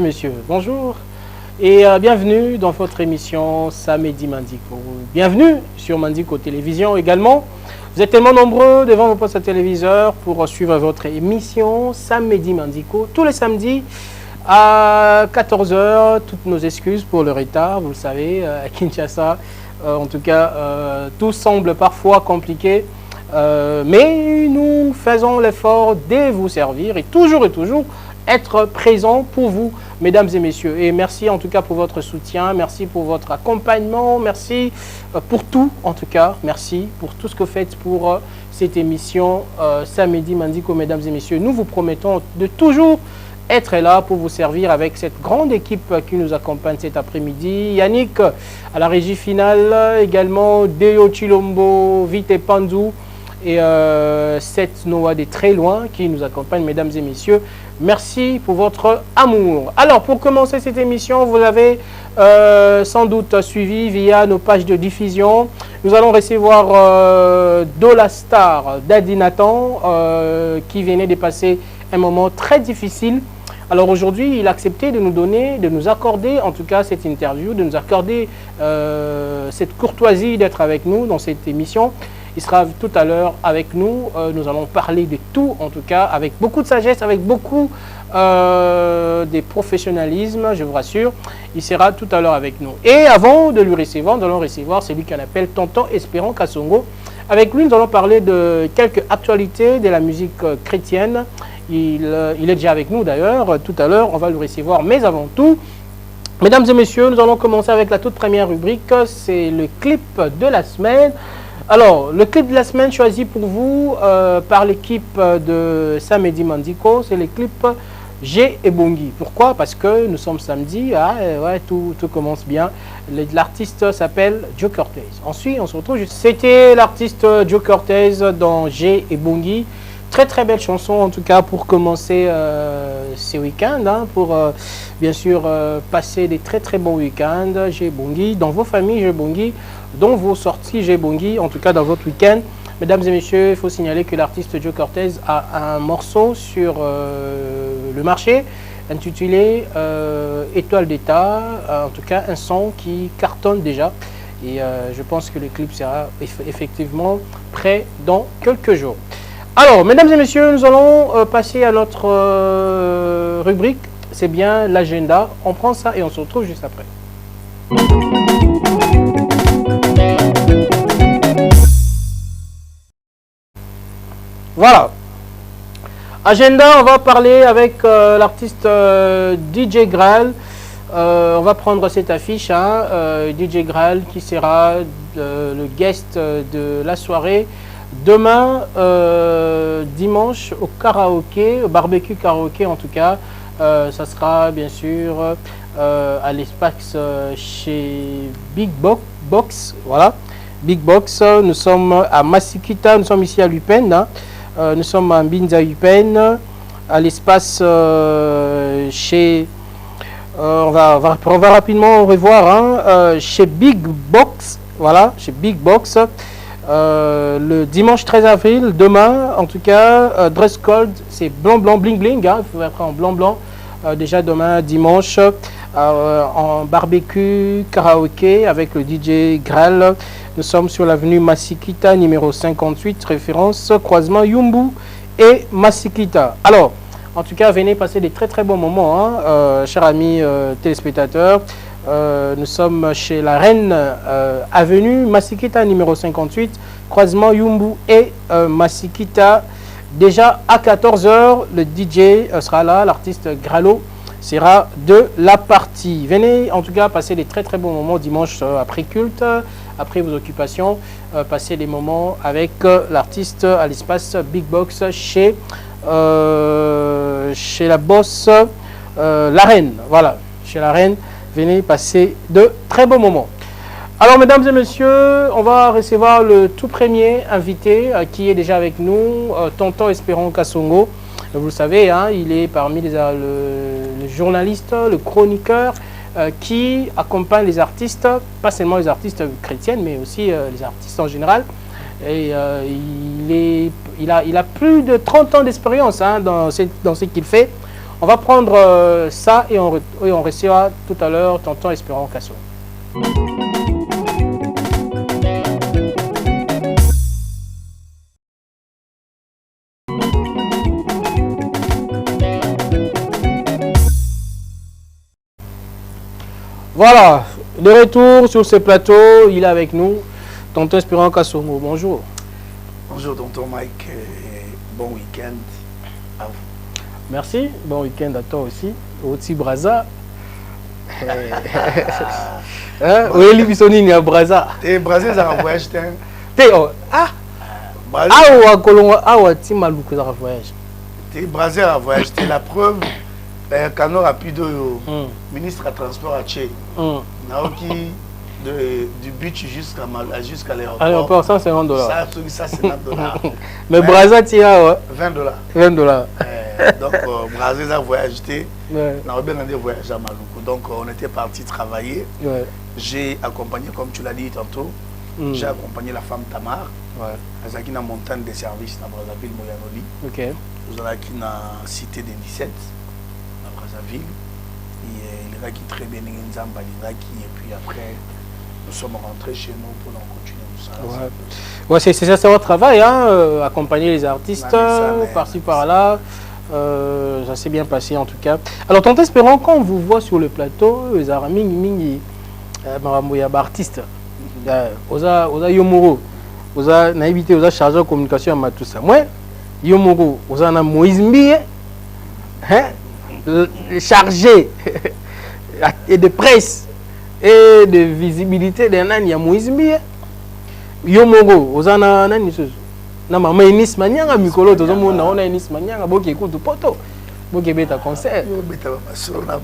Messieurs, bonjour et bienvenue dans votre émission Samedi Mandiko. Bienvenue sur Mandiko Télévision également. Vous êtes tellement nombreux devant vos postes téléviseurs pour suivre votre émission Samedi Mandiko tous les samedis à 14 h. Toutes nos excuses pour le retard, vous le savez, à Kinshasa. En tout cas, tout semble parfois compliqué. Mais nous faisons l'effort de vous servir et toujours être présent pour vous, mesdames et messieurs. Et merci en tout cas pour votre soutien, merci pour votre accompagnement, merci pour tout en tout cas, merci pour tout ce que vous faites pour cette émission Samedi Mandiko, mesdames et messieurs. Nous vous promettons de toujours être là pour vous servir avec cette grande équipe qui nous accompagne cet après-midi. Yannick à la régie finale, également Deo Chilombo, Vite Panzou et Seth Noah de très loin qui nous accompagne, mesdames et messieurs. Merci pour votre amour. Alors, pour commencer cette émission, vous l'avez sans doute suivi via nos pages de diffusion. Nous allons recevoir Dola Star d'Adi Nathan qui venait de passer un moment très difficile. Alors aujourd'hui, il a accepté de nous donner, de nous accorder en tout cas cette interview, de nous accorder cette courtoisie d'être avec nous dans cette émission. Il sera tout à l'heure avec nous. Nous allons parler de tout, en tout cas, avec beaucoup de sagesse, avec beaucoup de professionnalisme, je vous rassure. Il sera tout à l'heure avec nous. Et avant de lui recevoir, nous allons recevoir celui qu'on appelle Tonton Espérant Kassongo. Avec lui, nous allons parler de quelques actualités de la musique chrétienne. Il est déjà avec nous d'ailleurs. Tout à l'heure, on va le recevoir. Mais avant tout, mesdames et messieurs, nous allons commencer avec la toute première rubrique. C'est le clip de la semaine. Alors, le clip de la semaine choisi pour vous par l'équipe de Samedi Mandiko, c'est le clip G et Bongi. Pourquoi? Parce que nous sommes samedi, tout commence bien. L'artiste s'appelle Joe Cortez. Ensuite, on se retrouve. C'était l'artiste Joe Cortez dans G et Bongi. Très belle chanson en tout cas pour commencer ces week-ends, pour bien sûr passer des très bons week-ends. G Bongi, dans vos familles G Bongi, dans vos sorties G Bongi, en tout cas dans votre week-end. Mesdames et messieurs, il faut signaler que l'artiste Joe Cortez a un morceau sur le marché intitulé Étoile d'État, en tout cas un son qui cartonne déjà. Et je pense que le clip sera effectivement prêt dans quelques jours. Alors, mesdames et messieurs, nous allons passer à notre rubrique. C'est bien l'agenda. On prend ça et on se retrouve juste après. Voilà. Agenda, on va parler avec l'artiste DJ Graal. On va prendre cette affiche. DJ Graal qui sera le guest de la soirée. Demain, dimanche, au karaoké, au barbecue karaoké en tout cas, ça sera bien sûr à l'espace chez Big Box, voilà, Big Box. Nous sommes à Masikita, nous sommes ici à Lupen, nous sommes à Mbinza Lupen, à l'espace chez, on va rapidement revoir, chez Big Box, voilà, chez Big Box. Le dimanche 13 avril, demain, en tout cas, dress code, c'est blanc, bling, bling, il faut être en blanc, déjà demain, dimanche, en barbecue, karaoké, avec le DJ Graal. Nous sommes sur l'avenue Masikita, numéro 58, référence, croisement Yumbu et Masikita. Alors, en tout cas, venez passer des très bons moments, chers amis téléspectateurs. Nous sommes chez la Reine Avenue Masikita numéro 58, croisement Yumbu et Masikita. Déjà à 14 h, le DJ sera là, l'artiste Gralo sera de la partie. Venez en tout cas passer des très bons moments dimanche après culte, après vos occupations, passer des moments avec l'artiste à l'espace Big Box chez la boss la Reine. Voilà, chez la Reine. Venez passer de très beaux moments. Alors, mesdames et messieurs, on va recevoir le tout premier invité qui est déjà avec nous, Tonton Espérant Kassongo. Vous le savez, il est parmi le journaliste, le chroniqueur qui accompagne les artistes, pas seulement les artistes chrétiennes, mais aussi les artistes en général. Et il a plus de 30 ans d'expérience dans ce qu'il fait. On va prendre ça et on recevra tout à l'heure tonton Espérant Kasso. Voilà, de retour sur ce plateau, il est avec nous, tonton Espérant Kasso. Bonjour. Bonjour tonton Mike, bon week-end à vous. Merci, bon week-end à toi aussi. Oti Braza. Oui, les bisonines à Braza. Et Braza, ça a voyagé. Ah, tu m'as beaucoup de voyage. Braza a voyagé, la preuve. Canot rapide, ministre à transport à Tché. Du beach jusqu'à l'aéroport. L'aéroport, $150. Ça, c'est $90. Mais Braza, tu as $20. $20. Donc, Braza a voyagé. On a bien voyagé à Maluku. Donc, on était parti travailler. J'ai accompagné, comme tu l'as dit tantôt, j'ai accompagné la femme Tamar. Elle est dans la montagne des services dans Brazzaville, Moyanoli. Vous avez qui dans la cité des 17. Ville, il y a qui très bien et puis après nous sommes rentrés chez nous pour continuer tout ça. Ouais, c'est ça, c'est votre travail, hein, accompagner les artistes par-ci par-là. Ça s'est bien passé en tout cas. Alors tonton Espérant, quand on vous voit sur le plateau, les artistes, oza Yomoro, oza naïvité, oza chargé de communication à tout ça. Moi, Yomoro, oza na Moïse Mbiye, hein? Chargé et de presse et de visibilité de nani ya Moïse Mbiye Yomoro ozana nani soso na mama Enis Manyanga mikolo tozo mona ona Enis Manyanga boki ekutu poto boki beta concert yo beta basona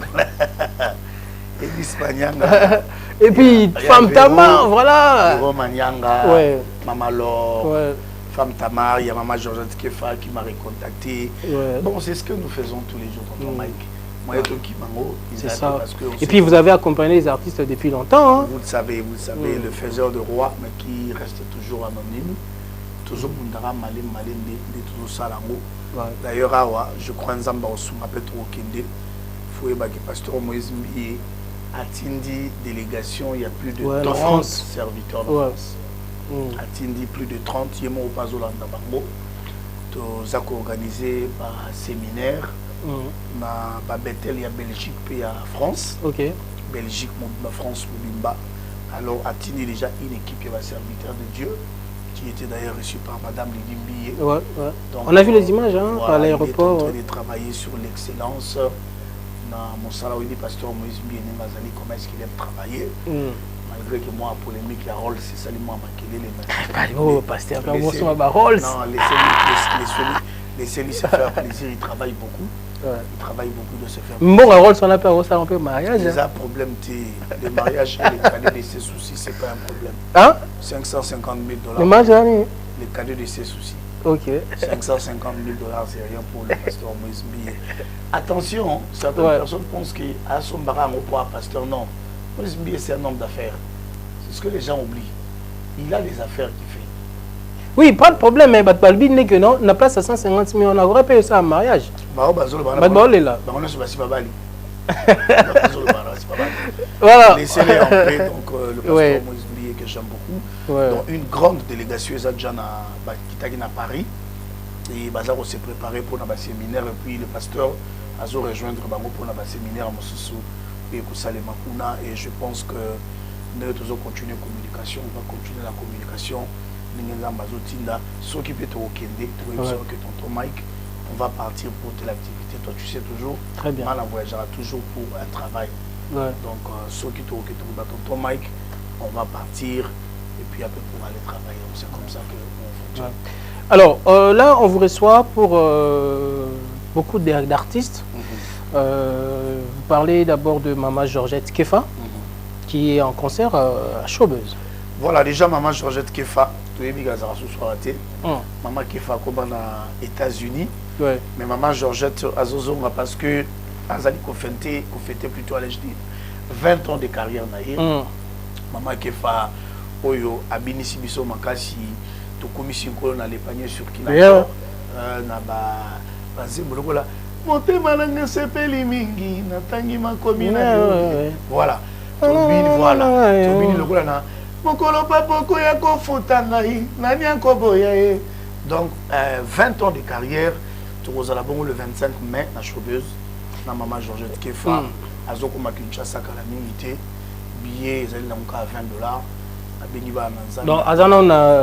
Enis Manyanga et puis femme Tamar voilà Manyanga Mama Laure femme Tamar, il y a Maman Georgette Kefa qui m'a recontacté. Bon, c'est ce que nous faisons tous les jours, tonton Mike. Moi, c'est ça. Et puis, vous avez accompagné les artistes depuis longtemps. Hein? Vous le savez, le faiseur de roi, mais qui reste toujours anonyme. Toujours Mundara, Malé, toujours Salango. D'ailleurs, je crois que Nzamba Osuma Petro Kende, Foué Baki Pasteur Moïse Mbiye, Atindi, délégation, il y a plus de 30 serviteurs de France. Atindi plus de 30 yemo au Pazolanda Bango. Nous avons organisé un séminaire na Bethel, il y a Belgique et France. Belgique, France, Mobimba. Alors Atindi déjà une équipe qui va serviteur de Dieu, qui était d'ailleurs reçue par Madame Lydie Mbiye. On a vu les images hein, à l'aéroport. Il est en train de travailler sur l'excellence. Dans mon salon, il pasteur Moïse Mbiye Nemazali, comment est-ce qu'il aime travailler. Malgré que moi, polémique, la rôle, c'est ça, moi, oh, pasteur, ma rôle. Non, laissez-lui se faire plaisir, il travaille beaucoup. Il travaille beaucoup de se faire plaisir. Bon, la rôle, ça n'a pas un peu mariage. Les problème, le mariage et les cadeaux de ses soucis, c'est pas un problème. Hein? $550 000. Le mariage, les cadeaux de ses soucis. Ok. $550 000, c'est rien pour le pasteur Moïse Mbiye. Attention, certaines personnes pensent qu'à son barrage, on peut un pasteur. Non. Moïse Mbiye, c'est un homme d'affaires. C'est ce que les gens oublient. Il a des affaires qu'il fait. Oui, pas de problème, mais Balbi n'est que non, on a place à 150 000, on aurait payé ça en mariage. Voilà. Laissez-les en paix, donc le pasteur Moïse Mbiye que j'aime beaucoup. Donc une grande délégation, qui est à Paris. Et Bazar s'est préparé pour un séminaire, et puis le pasteur a rejoindre pour un séminaire à Mosusu. Et je pense que nous devons continuer la communication, on va continuer la communication. Ceux qui peuvent que tonton Mike, on va partir pour telle activité. Toi, tu sais toujours, très bien. On voyagera toujours pour un travail. Donc, ceux qui peuvent tonton Mike, on va partir et puis après pour aller travailler. C'est comme ça qu'on fonctionne. Alors, là, on vous reçoit pour beaucoup d'artistes. Vous parlez d'abord de Maman Georgette Kefa, qui est en concert à Showbuzz. Voilà, déjà Maman Georgette Kefa, Maman Kefa comme aux États-Unis. Mais Maman Georgette Azozonga parce que Azali Kofente plutôt à l'âge de 20 ans de carrière. Maman Kefa, Oyo, Abinisi Biso Makasi, Tokomi Sinkolo na l'épanier sur qui motema nanga sepeli mingi natangi makomi na voilà voilà tobini lokola na mokolo papoko ya kofuta ngai nani akoboya ye. Donc 20 ans de carrière tozala bongo le 25 mai na Showbuzz na Maman Georgette Kefa azokoma Kinshasa kala mingi te billet ezali na muka $20 abengi ba na nzambe. Donc azana na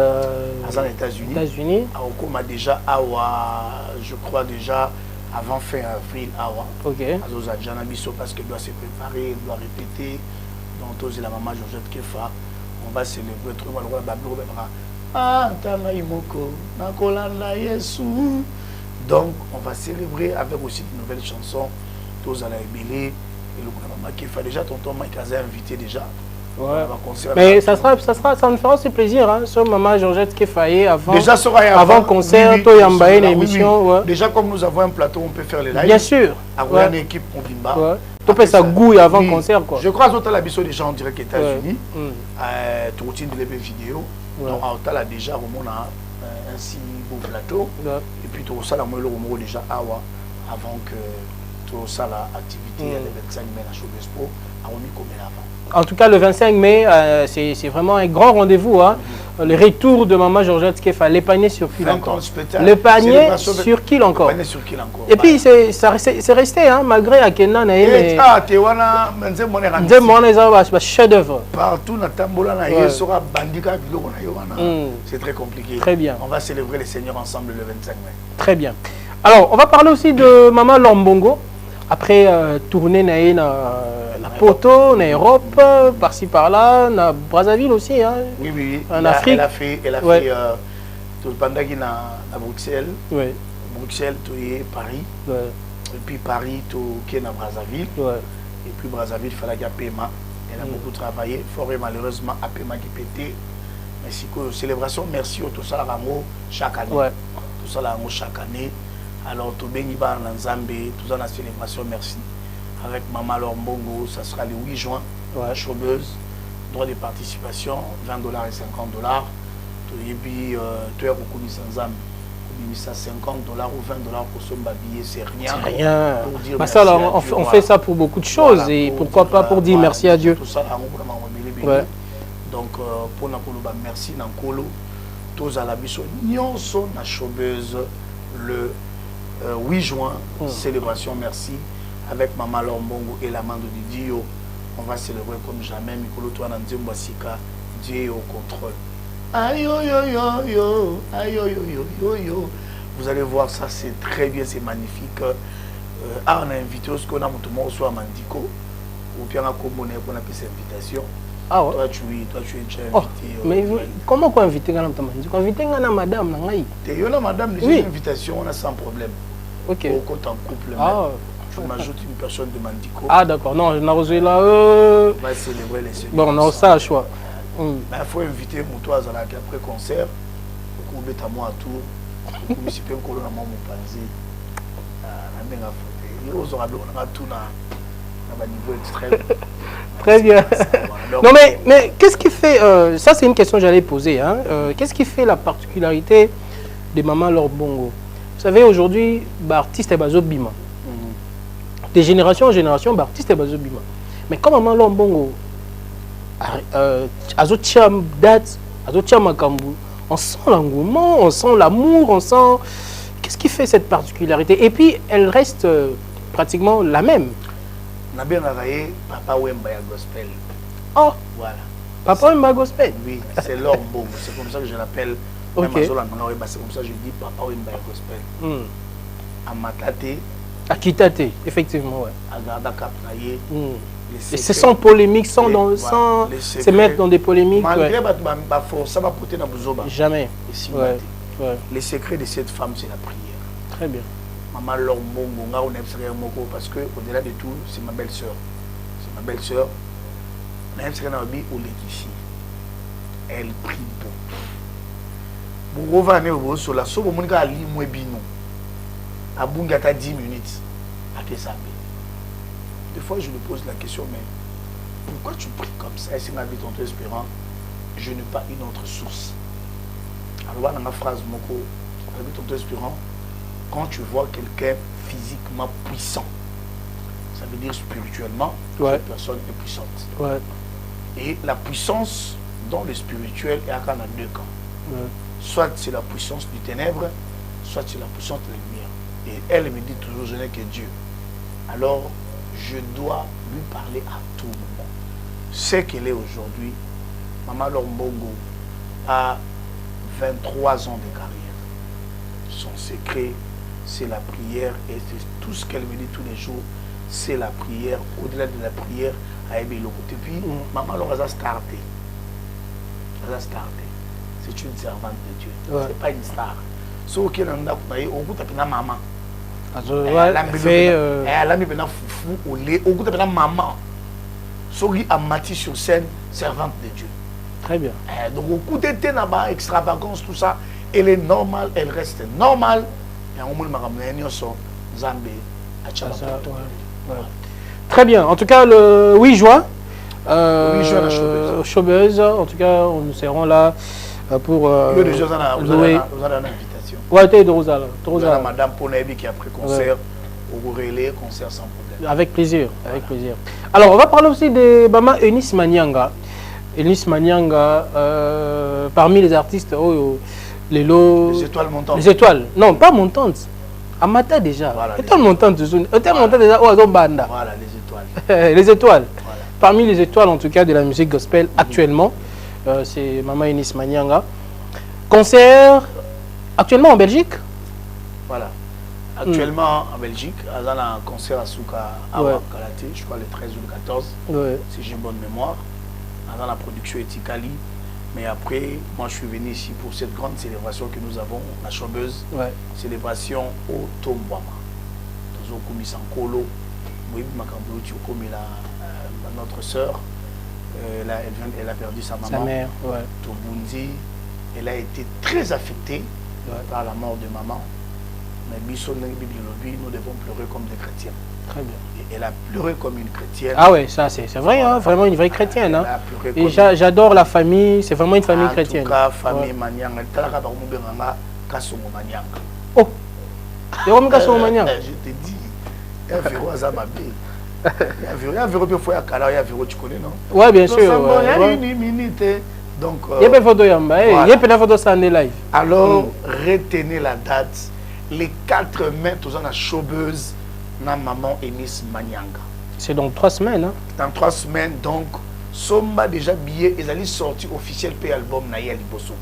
azana États-Unis akoma déjà awa je crois déjà avant fin avril awa. OK. Azoza jana biso parce que doit se préparer, doit répéter. Donc tous la Maman Georgette Kefa on va célébrer tout le monde va bablo bebra. Ah tanga imoko nakolanda Yesu. Donc on va célébrer avec aussi de nouvelles chansons. Tous à la Ebélé et le Maman Kefa déjà tonton Mike a invité déjà. Ouais. Mais ça me fera aussi plaisir hein sur Maman Georgette Kefa avant déjà avant concert to yamba une émission ouais. Déjà comme nous avons un plateau on peut faire les lives. Bien sûr. Avec une équipe Mobimba. Ouais. Tu peux ça goût avant concert quoi. Je crois que la biso déjà en direct aux États-Unis. Tu routine de les vidéos. Donc on a déjà on a un si beau plateau et puis tout ça la moi le déjà avant que tout ça l'activité le 25 mai à Showbuzz Pro à on y comme avant. En tout cas, le 25 mai, c'est vraiment un grand rendez-vous. Hein. Le retour de Maman Georgette Kefa, les paniers sur qui encore. Le panier sur qui encore. Et puis, c'est resté, hein, malgré Akena. Chef-d'œuvre. Partout, c'est très compliqué. Très bien. On va célébrer les Seigneurs ensemble le 25 mai. Très bien. Alors, on va parler aussi de Maman Lombongo. Après tourner na Poto, na Europe, par-ci par-là, na Brazzaville aussi, hein. Oui, en Afrique. Elle a fait tout pendant qu'il à Bruxelles. Oui. Bruxelles, tout est Paris. Ouais. Et puis Paris, tout qui est à Brazzaville. Ouais. Et puis Brazzaville, il fallait qu'il y ait Pema. Elle a beaucoup travaillé. Fort et malheureusement, à Pema qui pétait. Mais c'est que célébration, merci tout ça chaque année. Ouais. Tout ça chaque année. Alors, tout le monde en Zambie, tout ça la célébration, merci. Avec Maman Lombongo, ça sera le 8 juin, à Showbuzz. Droit de participation, $20 et $50. Et puis, tu es reconnu sans âme. Ça $50 ou $20 pour son babillet, c'est rien. C'est rien. Bah ça, alors, on fait ça pour beaucoup de choses. Voilà, et pourquoi pas pour dire merci à Dieu. Tout ça, ouais. Donc, pour nous merci, Nankolo. Tous à la biso, Nyonso na Showbuzz le 8 juin, célébration, merci, avec Maman Lombongo et la main de Didio. On va célébrer comme jamais. Mikolo Toana Nzembasika, Dieu est au contrôle. Aïe, yo, yo, yo, yo, aïe, yo, yo, yo, yo. Vous allez voir ça, c'est très bien, c'est magnifique. On a invité ce qu'on a montré soit à Mandiko, ou bien à Komone, qu'on a fait cette invitation. Ah ouais. Toi, tu es déjà invité. Oh, mais comment qu'on invite Mandiko? Inviter madame, tu as madame, déjà une invitation, on a sans problème. Ok. Au compte en couple, tu m'ajoutes une personne de Mandiko. Ah d'accord, non, je n'ai reçu là. On va célébrer les Seigneurs. Bon, non, ça, choix. Il faut inviter mon toit après concert. Pour qu'on mette à moi à tour. Pour que je puisse me coller dans mon panzi. On a tout à niveau extrême. Très bien. Non mais qu'est-ce qui fait, ça c'est une question que j'allais poser, hein, qu'est-ce qui fait la particularité de Maman Lombongo? Vous savez, aujourd'hui, l'artiste est Bazobima. De génération en génération, l'artiste est Bazobima. Mais comme Maman Lombongo, Azotiam date, Azotiam Makambu, on sent l'engouement, on sent l'amour, on sent... Qu'est-ce qui fait cette particularité? Et puis, elle reste pratiquement la même. Nabé Naraye, Papa Wemba Gospel. Oh, voilà. Papa Wemba Gospel. Oui, c'est Lombongo. C'est comme ça que je l'appelle. Okay. C'est comme ça que je dis Papa Wemba Gospel. À Matate. À Kitate, effectivement, ouais. À Garda Kapnaye. Et c'est sans polémique, sans se mettre dans des polémiques. Malgré ça va porter dans Bouzoba. Jamais. Ouais. Les secrets de cette femme, c'est la prière. Très bien. Maman Lombongo, on aime Moko parce que au-delà de tout, c'est ma belle-sœur. C'est ma belle-sœur. On aime ici. Elle prie beaucoup. Bourova ne sur la sobo monika ali mwebino. Abunga ta 10 minutes. À tes amis. Des fois, je lui pose la question, mais pourquoi tu pries comme ça? Et c'est ma vie, ton espérant, je n'ai pas une autre source. Alors, dans ma phrase, Moko, ton espérant, quand tu vois quelqu'un physiquement puissant. Ça veut dire spirituellement, cette personne est puissante. Ouais. Et la puissance dans le spirituel est à deux camps. Ouais. Soit c'est la puissance du ténèbre, soit c'est la puissance de la lumière. Et elle me dit toujours, je n'ai que Dieu. Alors, je dois lui parler à tout moment. C'est qu'elle est aujourd'hui. Maman Lombongo a 23 ans de carrière. Son secret, c'est la prière. Et c'est tout ce qu'elle me dit tous les jours, c'est la prière. Au-delà de la prière, à aimer le côté. Puis, maman Lombongo a starté. Elle a starté. C'est une servante de Dieu. Ouais. C'est pas une star. Sauf qu'elle a un maman. Elle a mis un foufou au lait. Au goût de maman. Sauf qu'elle a mati sur scène, servante de Dieu. Très bien. Donc, au coup d'été, extravagance, tout ça, elle est normale, elle reste normale. Et on m'a ramené Zambé à Très bien. En tout cas, le 8 juin, la Showbuzz. En tout cas, nous serons là pour louer. Vous avez une invitation. Oui, tu es de Rosal. Madame Ponebi qui a pris concert, au relais, concert sans problème. Avec plaisir, avec plaisir. Alors, on va parler aussi de Bama Eunice Manyanga. Eunice Manyanga, parmi les artistes, les étoiles montantes. Les étoiles, non, pas montantes. Amata déjà. Voilà, étoiles montantes, étoiles montantes déjà, Banda. Voilà, les étoiles. Les étoiles. Voilà. Parmi les étoiles, en tout cas, de la musique gospel actuellement, c'est Mama Eunice Manyanga. Concert actuellement en Belgique. Voilà. Actuellement en Belgique, on a un concert à Souka, à Kalaté, je crois le 13 ou le 14, si j'ai une bonne mémoire. On a la production Etikali. Mais après, moi je suis venu ici pour cette grande célébration que nous avons, la Showbuzz. Célébration au Tombouama. Nous avons commis Sankolo, notre sœur, elle a perdu sa maman. Sa mère, Tobundi, elle a été très affectée par la mort de maman. Mais nous devons pleurer comme des chrétiens. Très bien. Et elle a pleuré comme une chrétienne. Ah ouais, ça c'est vrai, hein, vraiment une vraie chrétienne. Hein. Et j'adore la famille, c'est vraiment une famille chrétienne. En tout cas, famille Manyanga. Oh, Manyanga. Je te dis, il y a un verrou à Zamabé. Il y a un verrou pour faire Kala, il y a un verrou, tu connais, non? Oui, bien sûr. Il y a une minute. Donc, il y a une photo Yamba, il y a une photo Sunday Live. Alors, retenez la date. Les 4 mai, tous en a Showbuzz, na maman Eunice Manyanga. C'est dans 3 semaines. Hein? Dans 3 semaines, donc, Somba déjà billet, ils allaient sortir officiel P album na Liboso.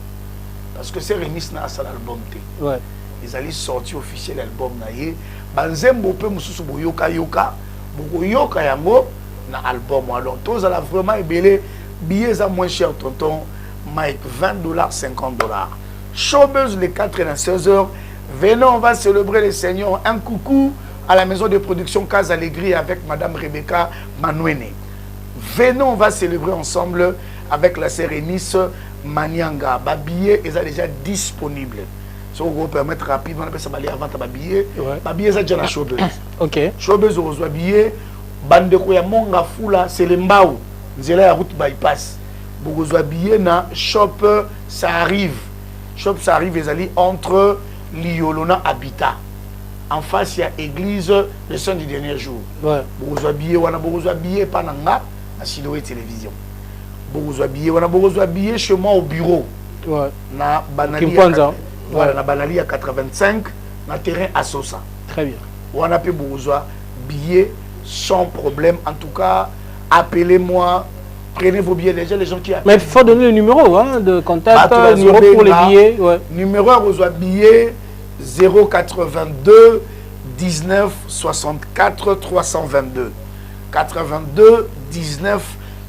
Parce que c'est Eunice na asal album T. Ouais. Ils allaient sortir officiel album na ye. Banzembo pe mususu boyoka yoka, boyoka yango na album. Alors, tous à la vraiment ébélé, billets à moins cher, tonton, Mike, $20, $50. Showbuzz les 4 et 16h. Venons, on va célébrer le Seigneur. Un coucou à la maison de production Casa Allegri avec Madame Rebecca Manouene. Venons, on va célébrer ensemble avec la sœur Eunice Manyanga. Les billets sont déjà disponibles. Si on vous permettre rapidement, on peut s'aballer avant de billets. Les billets sont déjà dans Showbuzz. Ok. Showbuzz, on reçoit billets. Bandeko ya Monga Fula, c'est le Mbao. Nzela ya route bypass. Vous reçoit billets dans Shop, ça arrive. Shop, ça arrive, ils allaient entre Liolona Habitat. En face, il y a l'église le Saint du dernier jour. Bourgeois billet, on a bourgeois billet pananga à Siloé Télévision. Bourgeois billet chez moi au bureau. Na Banali. Voilà, na Banali à 85, na terrain à Sosa. Très bien. On a pu bourgeois billet sans problème. En tout cas, appelez-moi. Prenez vos billets déjà, les gens qui appellent. Mais il faut donner le numéro de contact, numéro pour les billets. Numéro à reçoit billet 082 19 64 322. 82 19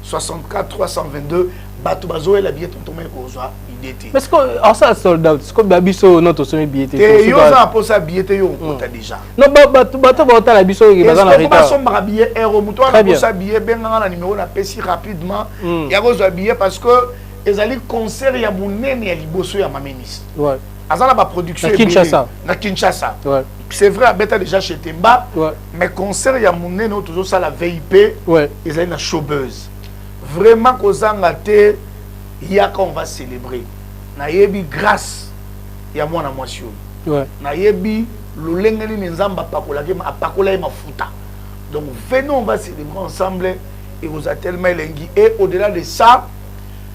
64 322. Batubazo et la billet tonton mais reçoit billet. Mais est-ce que ça sold out? Est-ce que Babiso notre sommet billet? Et yo ça pour ça billet yo on déjà. Non bato ba la biso qui bazana retard. Est-ce que pas billet euro muto on pour ça billet ben na numéro na pesi rapidement. Ya reçoit billet parce que ezali concert ya munene ya liboso ya mamenis. Ouais. Azala ba production na Kinshasa. Ouais. C'est vrai à beta déjà chez Temba. Ouais. Mais concert ya munene toujours ça la VIP. Ouais. Ezali na Showbuzz. Vraiment kozanga te yaka on va célébrer. Na yebi grâce ya mwana mwasi. Ouais. Na yebi lolenge nini nzamba apakola mafuta. Donc venons, on va célébrer ensemble et vous a tellement élengi. Et au-delà de ça,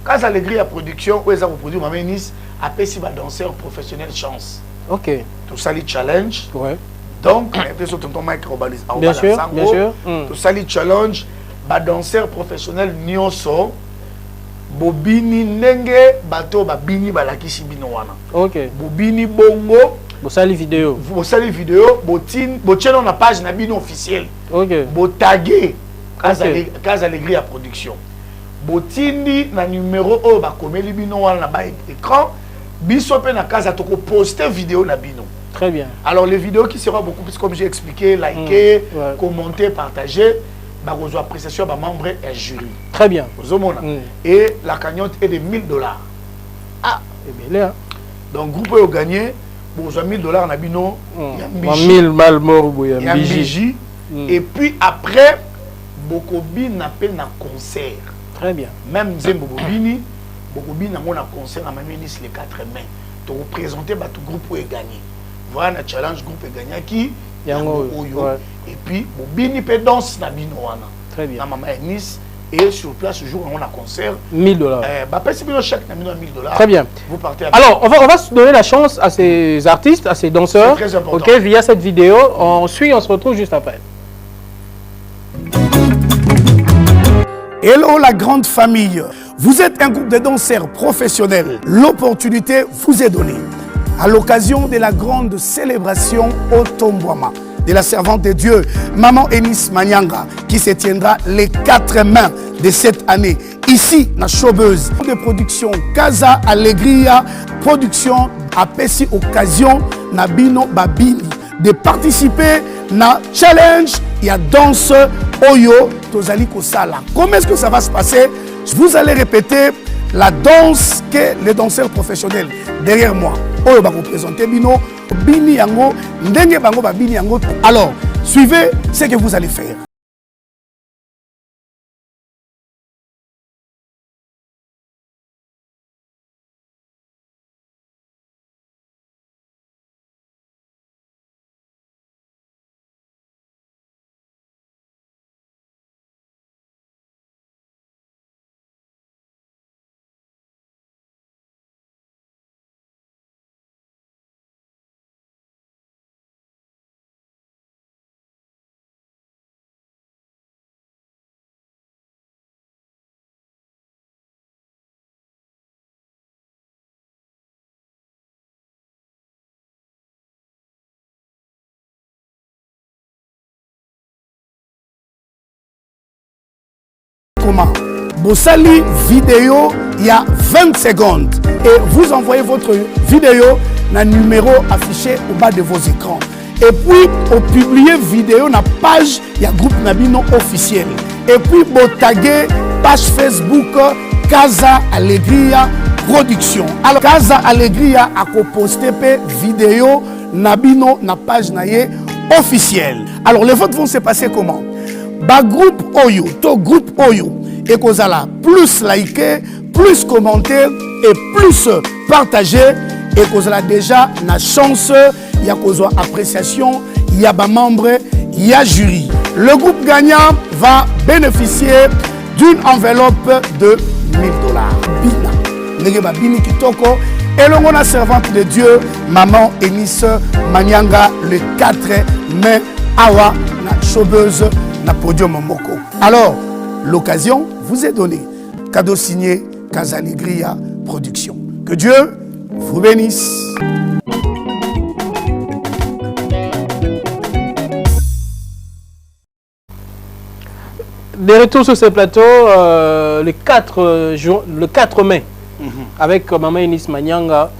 quand ça l'aigrit à production, où ça vous produit ma Nice, après si va danseur professionnel chance. Ok. Tout ça les challenge. Ouais. Donc, après sur tonton Mike Robalis. Bien sûr, bien sûr. Tout ça les challenge. Ba danseur professionnel nyonso. Bobini nenge bato babini balakisi bino wana. Ok. Bobini bongo. Bosali vidéo. Bosali vidéo. Botiens na page na bino officielle. Ok. Botagué. Casa Alegria production. Botindi na numéro o ba komeli bino wana na ba écran. Biso pe na casa toko poster vidéo na bino. Très bien. Alors les vidéos qui seront beaucoup plus comme j'ai expliqué, liker, commenter, partager. Bagozo appréciation ba membre et jury. Très bien. Et la cagnotte est de $1000. Ah, c'est bien là. Donc groupe a gagné pour $1000 na bino, il y a 1000 mal mort il y a biji. Et puis après Bokobi n'a pas na concert. Très bien. Même Zembo Bobini, Bokobi n'a pas concert à Maminis les 4 mains. Tu représenter tout groupe pour gagner. Voilà le challenge groupe gagné qui et puis Bobini peut danser na bino wana. Très bien. Na Mama Nice et sur place ce jour on a concert $1000. Bah pas si bino chaque na bino $1000. Très bien. Vous partez avec. Alors on va se donner la chance à ces artistes, à ces danseurs. C'est très important. OK, via cette vidéo, on se retrouve juste après. Hello la grande famille, vous êtes un groupe de danseurs professionnels. L'opportunité vous est donnée à l'occasion de la grande célébration au Tombouama de la servante de Dieu, Maman Enis Manyanga, qui se tiendra les 4 mains de cette année. Ici, na Chobeuse, de production Casa Alegria, production à Pessi Occasion, na Bino Babini, de participer na challenge, il y a danse Oyo Tozali Kosala. Comment est-ce que ça va se passer? Vous allez répéter la danse que les danseurs professionnels derrière moi Oyo va représenter Bino Bini Yango Ndenge Bango Babini Yango. Alors, suivez ce que vous allez faire. Bossali vidéo, il y a 20 secondes et vous envoyez votre vidéo dans le numéro affiché au bas de vos écrans. Et puis, au publier vidéo na page, il y a groupe Nabino officiel. Et puis, vous taguez page Facebook Casa Alegria Production. Alors, Casa Alegria a posté vidéo Nabino na page naye officielle. Alors, les votes vont se passer comment? Ba groupe Oyo, to groupe Oyo. Et qu'on a plus liké, plus commenté et plus partagé. Et qu'on a déjà la chance, il y a qu'on a appréciation, il y a des membres, il y a jury. Le groupe gagnant va bénéficier d'une enveloppe de $1000. Bina. Negeba Bini Kitoko. Et l'on a servante de Dieu, Maman Enis Manyanga, le 4 mai, Awa, na Chobeuse, na podium Moko. Alors, l'occasion vous est donnée. Cadeau signé Casa Alegria Production. Que Dieu vous bénisse. De retour sur ce plateau le 4 mai avec Maman Enis Manyanga,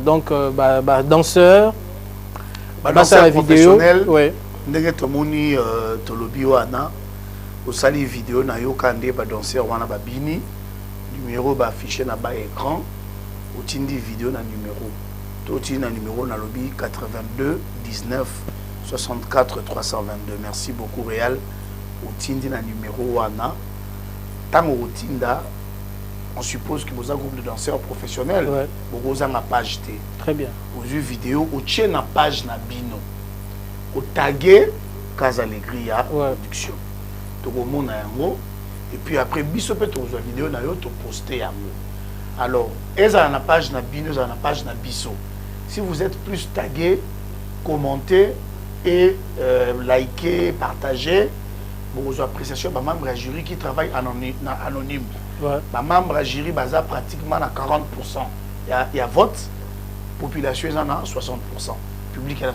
donc danseur, danseur professionnel. Ouais. Ndenge tomoni tolobi wana osali vidéo na yokande ba danseur wana babini numéro ba affiché na ba écran otindi vidéo na numéro toti na numéro na lobi 82 19 64 322. Merci beaucoup Réal otindi na numéro wana tango otinda on suppose que vous avez un groupe de danseurs professionnels. Vous avez une page. Très bien. Vous avez une vidéo, vous avez une page na bino. Vous taguez Casa Alegria production. Et puis après, biso peut vous une vidéo na yo to poster yango. Alors, ils ont une page na bino, ils ont une page na biso. Si vous êtes plus tagué, commentez et likez, partagez. Vos appréciations, les membres du jury qui travaillent anonyme. Les membres du jury basent pratiquement à 40%. Il y a vote, population est à 60%, public est à 60%.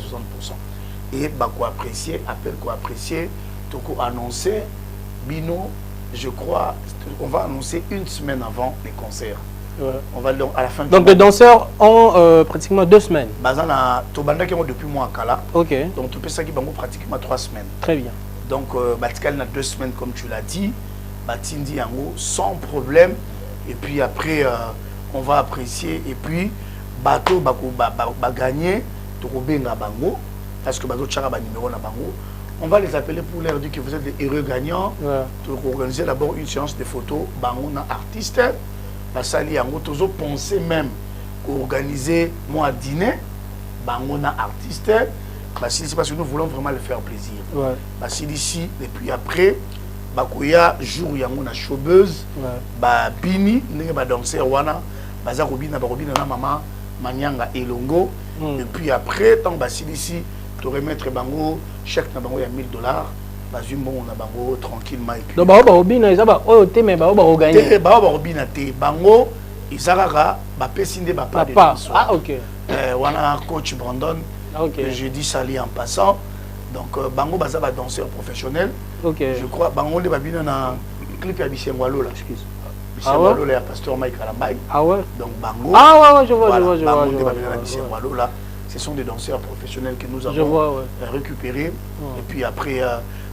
Et quoi apprécier, appel quoi apprécier, donc annoncer, bino, je crois, on va annoncer une semaine avant les concerts. On va à la fin. Donc les danseurs ont pratiquement 2 semaines. Bazana Tobanda qui ont depuis moi Kala. Ok. Donc tu peux ça qui ont pratiquement 3 semaines. Très bien. Donc Batikal a 2 semaines comme tu l'as dit. Batindi Yango sans problème. Et puis après on va apprécier et puis bateau va gagner Tokobenga Bango parce que bateau tchara ba numéro na Bango. On va les appeler pour leur dire que vous êtes des heureux gagnants. Pour organiser d'abord une séance de photos Bango na artiste. Parce que yango toujours penser même organiser moi dîner Bango na artiste. Parce que nous voulons vraiment le faire plaisir. Parce ici et puis après bakoya jour yango na showbeuse ba bini ndenge ba danser wana baza robina na mama Manyanga Elongo et puis après tant ici te remettre bango chèque na bango ya $1000 bazumbo na bango tranquillement et puis donc ba robina ça ba oyo te mais ba gagner ba robina te bango izaraka ba pesinde ba pas de ah OK wana coach Brandon je dis ça en passant donc bango baza ba danseur professionnel. Je crois bango le babina na clip ya Bisengwalo là excuse Bisengwalo là pasteur Mike Kalambay. Ah ouais. Donc bango je vois Bisengwalo là ce sont des danseurs professionnels que nous avons récupérés et puis après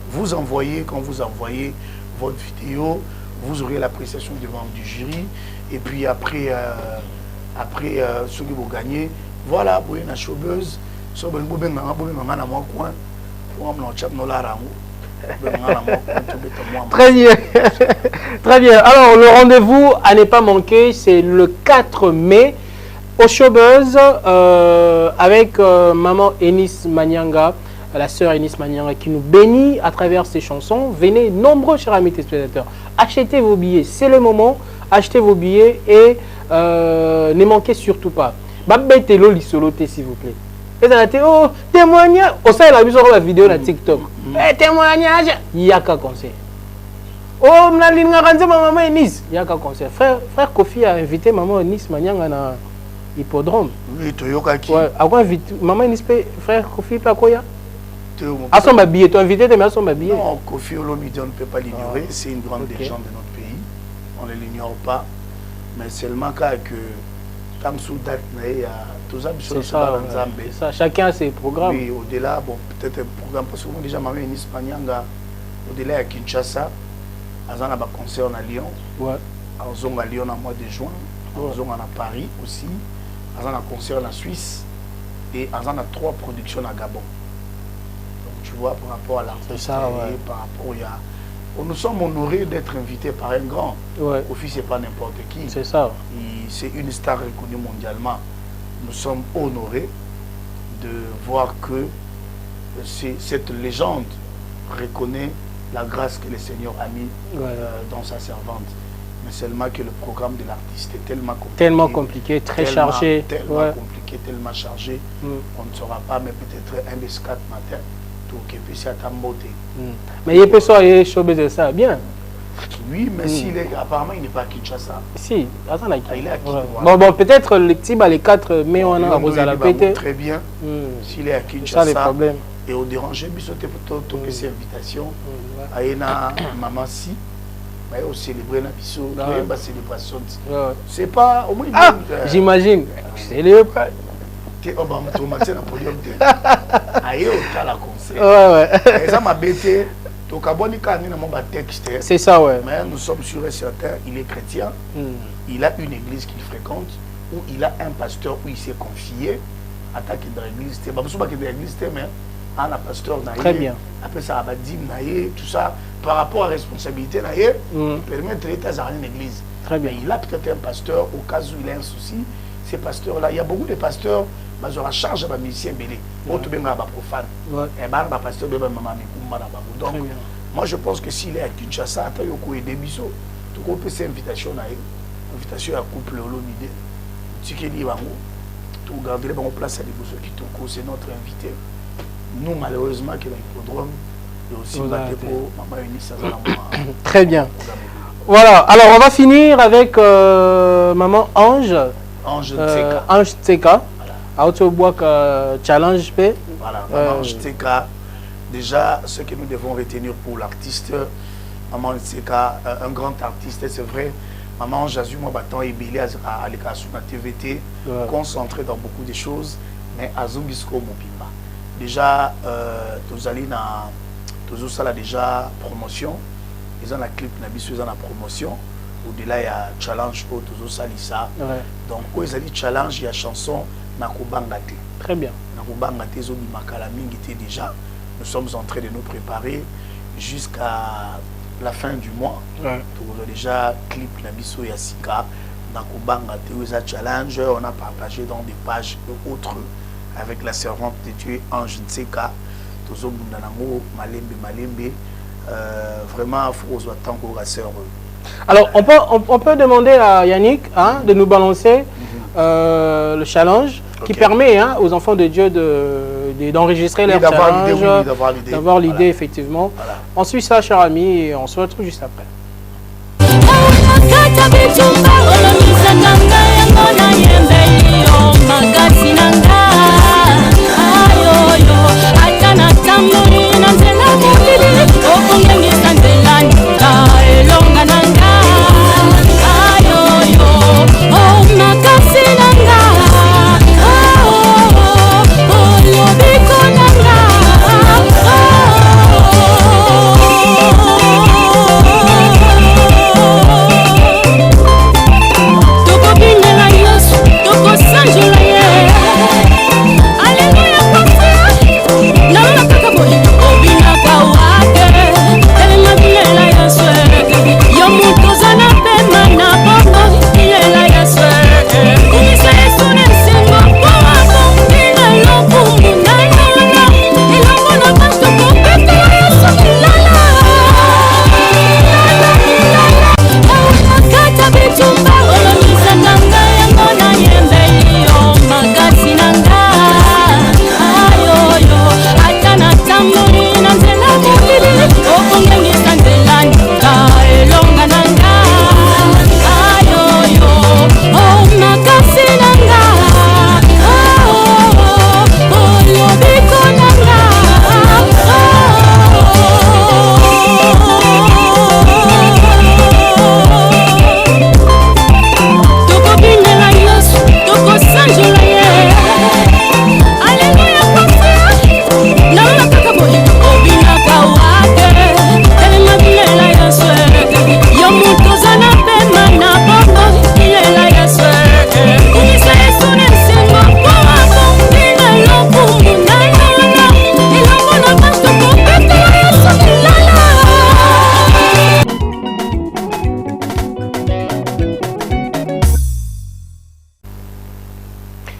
vous envoyez quand vous envoyez votre vidéo vous aurez l'appréciation devant du jury et puis après ceux qui vont gagner voilà pour une showbeuse so ben bo ben na moi coin pour me chap no la rango. Très bien. Très bien. Alors, le rendez-vous à ne pas manquer, c'est le 4 mai au Showbuzz avec maman Enis Manyanga, la sœur Enis Manyanga qui nous bénit à travers ses chansons. Venez nombreux, chers amis téléspectateurs. Achetez vos billets, c'est le moment. Achetez vos billets et ne manquez surtout pas. Babetelo lisoloté, s'il vous plaît. Et ça a été, oh, témoignage. Au sein de la vidéo sur TikTok. Témoignage. Il y a qu'un concert. Oh, je suis maman Enis. Il y a qu'un concert. Frère Kofi a invité maman Enis Manyanga dans l'hippodrome. Oui, tu as qui? Ouais, à quoi inviter maman Enis, frère Kofi, pas quoi? À son billet, tu as invité, mais à son billet. Non, Kofi Olomide, on ne peut pas l'ignorer. C'est une grande légende de notre pays. On ne l'ignore pas. Mais seulement que comme sous date, c'est ça, chacun a ses programmes. Oui, au-delà, bon, peut-être un programme, parce que moi déjà, ma mère Enis Manyanga, au-delà à Kinshasa, à un concert à Lyon, à Lyon en mois de juin, à Paris aussi, à un concert en Suisse, et à 3 productions à Gabon. Donc tu vois, par rapport à l'artiste, par rapport à... Nous sommes honorés d'être invités par un grand. Kofi, ce n'est pas n'importe qui. C'est ça. C'est une star reconnue mondialement. Nous sommes honorés de voir que cette légende reconnaît la grâce que le Seigneur a mis dans sa servante. Mais seulement que le programme de l'artiste est tellement compliqué. Tellement compliqué, très chargé. Tellement compliqué, tellement chargé. On ne saura pas, mais peut-être un des 4 matins. Mais il peut soit Showbuzz ça bien. Oui, mais apparemment il n'est pas à Kinshasa. Si, attends, il est à Kinshasa. Bon, peut-être les petits, les 4 mai, on a Rosa la pété. Très bien. S'il est à Kinshasa. Ça, les problèmes. Et au déranger, il faut tomber ses invitations. Il y a maman si. Il faut célébrer la célébration. C'est pas au moins. J'imagine. C'est le c'est ça, ouais. Mais nous sommes sûrs et certains, il est chrétien, il a une église qu'il fréquente, où il a un pasteur où il s'est confié, attaqué dans l'église, mais un pasteur naïe. Très bien. Après ça, abadim naïe, tout ça, par rapport à la responsabilité naïe, permettre l'État à une église. Très bien. Mais il a peut-être un pasteur, au cas où il a un souci, ces pasteurs-là, il y a beaucoup de pasteurs, mais ils ont la charge de musiciens belé. Autre bien, profane. Et ben, pasteur, donc, moi, je pense que s'il est à Kinshasa, il y a des bisous. Tout le monde peut faire invitation invitation à couple l'Olomide. Tout garder en place à l'Iboso Kitoko, c'est notre invité. Nous, malheureusement, qui est l'hippodrome, il y a aussi Maman Eunice. Très bien. Voilà, alors on va finir avec Maman Ange. Ange Tseka. Ange Tseka. Autoboak Challenge P. Voilà, Maman Ange Tseka. Déjà, ce que nous devons retenir pour l'artiste, Maman Ange Tseka, un grand artiste, c'est vrai. Maman Ange Azuma Batan et Billy à la TVT, concentré dans beaucoup de choses, mais Azumbisko Mopimba. Déjà, tous allés dans tous ça là déjà promotion. Ils ont la clip Nabisu, ils ont la promotion. Au-delà, il y a challenge pour tous ça lisa. Donc, quand ils ont dit challenge, il y a chanson Nakubangate. Très bien. Nakubangate, Zobi Makalaming était déjà. Nous sommes en train de nous préparer jusqu'à la fin du mois. Nous avons déjà clip Nabisu Yassika. Nakubangate, ils ont challenge. On a partagé dans des pages autres avec la servante de Dieu, Ange Tseka. Tozo Bundanango, Malembe. Vraiment, il faut tant qu'on reste heureux. Alors, on peut demander à Yannick de nous balancer le challenge qui permet aux enfants de Dieu d'enregistrer leur challenge, d'avoir l'idée, effectivement. Voilà. On suit ça, chers amis, et on se retrouve juste après.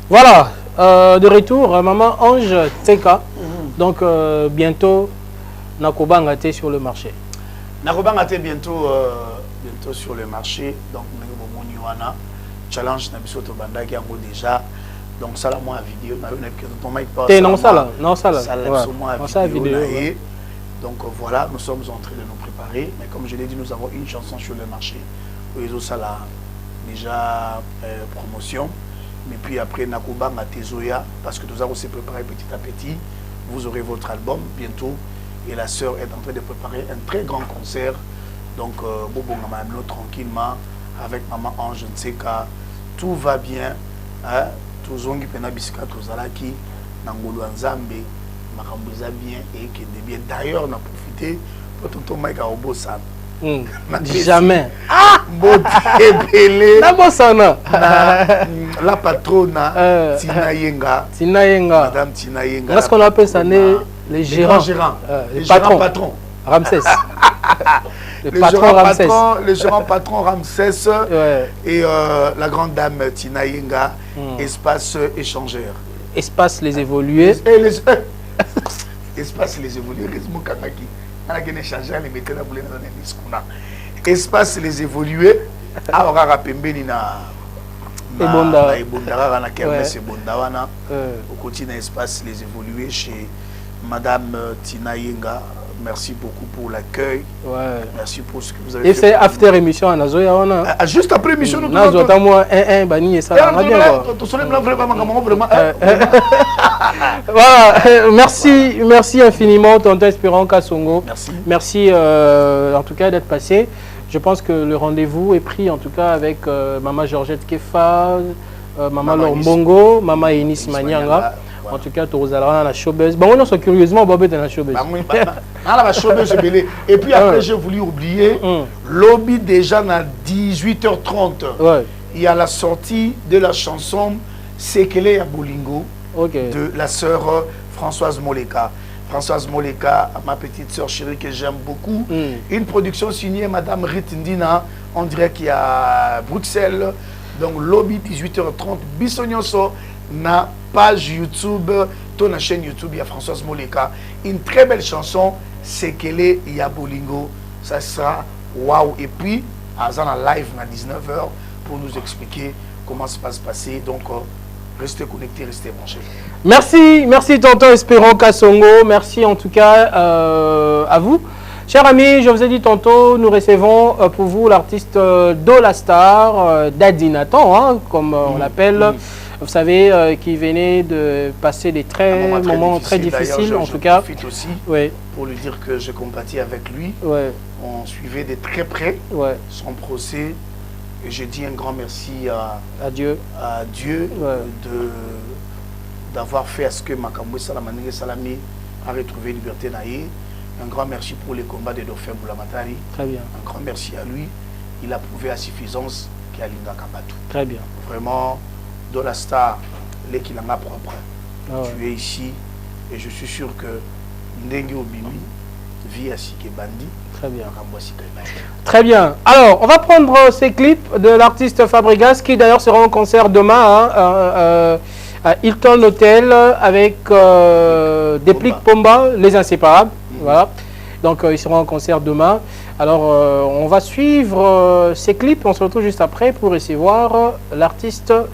Voilà, de retour, Maman Ange Tseka. Donc, bientôt, Nakubangate sur le marché. Nakubangate bientôt sur le marché. Donc, Wana challenge Nabisoto Bandaki en gros déjà. Donc, ça, là, moi, vidéo. Donc, voilà, nous sommes en train de nous préparer. Mais comme je l'ai dit, nous avons une chanson sur le marché. Pour ça, là, déjà, promotion. Mais puis après, Nakubanga Tezoya, parce que nous allons se préparer petit à petit. Vous aurez votre album bientôt. Et la sœur est en train de préparer un très grand concert. Donc, Bobo Ngamano tranquillement, avec Maman Ange Tseka. Tout va bien. Tout zongi pena bisika tozalaki Nangolo Nzambe, Makambuza bien et qui est bien. D'ailleurs, on a profité pour tout le monde au Bossan. Jamais. La patronne Tina Yenga. Tina Yenga. Madame Tina Yenga. Qu'est-ce qu'on appelle ça? Les gérants. Les gérants patrons. Ramsès. Les gérants patrons Ramsès et la grande dame Tina Yenga, espace échangeur. Espace les évolués. Espace les évolués. Espace les évolués. Aura pembeni na Ebondara na kermesse Ebondawana. Au quotidien espace les évolués chez Madame Tina Yenga. Merci beaucoup pour l'accueil. Merci pour ce que vous avez fait. Et c'est after émission à Nazoya. Juste après émission, nous avons moi un bani et ça. Voilà, merci infiniment, tonton Espérant Kassongo. Merci en tout cas d'être passé. Je pense que le rendez-vous est pris en tout cas avec Maman Georgette Kefa, Maman Lombongo, Maman Enis Manianga. En tout cas, tu as la showbiz. Bon, on est curieusement Bobé dans la showbiz. Et puis après, j'ai voulu oublier, lobby déjà à 18h30. Il y a la sortie de la chanson Sekele à Bolingo de la sœur Françoise Moleka. Françoise Moleka, ma petite sœur chérie que j'aime beaucoup. Une production signée Madame Ritindina, on dirait qu'il y a Bruxelles. Donc, lobby 18h30, Bissonyoso. Na page YouTube, ton chaîne YouTube, il y a Françoise Moleka. Une très belle chanson, Sekele Yabolingo. Ça sera waouh. Et puis, Azan en live à 19h pour nous expliquer comment ça va se passer. Donc, restez connectés, restez branchés. Merci tonton Espérant Kassongo. Merci en tout cas à vous. Chers amis, je vous ai dit tantôt, nous recevons pour vous l'artiste Dola Star, Daddy Nathan, comme on l'appelle. Vous savez, qui venait de passer des moments très difficiles, en tout cas. Aussi pour lui dire que je compatis avec lui. On suivait de très près son procès. Et je dis un grand merci à Dieu d'avoir fait à ce que Makambo Salamane Salami a retrouvé liberté naïe. Un grand merci pour les combats de Dauphin Boulamatari. Très bien. Un grand merci à lui. Il a prouvé à suffisance qu'il a Linga Kabatou. Très bien. Vraiment, Dola Star, l'équilanga propre. Tu es ici et je suis sûr que Ndengi Obimi vit à Sike Bandi. Très bien. Très bien. Alors, on va prendre ces clips de l'artiste Fabregas qui d'ailleurs sera en concert demain à Hilton Hotel avec Deplik Pomba, les inséparables. Voilà. Donc, ils seront en concert demain. Alors, on va suivre ces clips. On se retrouve juste après pour recevoir l'artiste